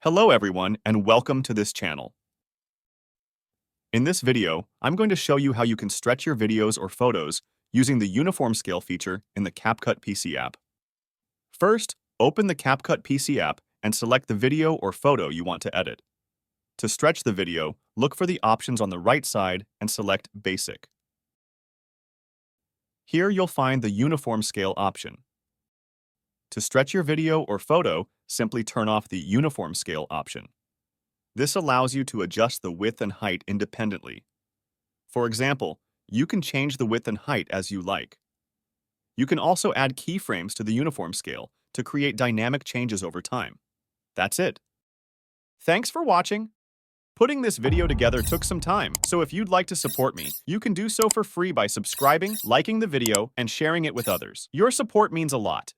Hello everyone and welcome to this channel. In this video, I'm going to show you how you can stretch your videos or photos using the uniform scale feature in the CapCut PC app. First, open the CapCut PC app and select the video or photo you want to edit. To stretch the video, look for the options on the right side and select Basic. Here you'll find the uniform scale option. To stretch your video or photo, simply turn off the uniform scale option. This allows you to adjust the width and height independently. For example, you can change the width and height as you like. You can also add keyframes to the uniform scale to create dynamic changes over time. That's it. Thanks for watching. Putting this video together took some time, so if you'd like to support me, you can do so for free by subscribing, liking the video, and sharing it with others. Your support means a lot.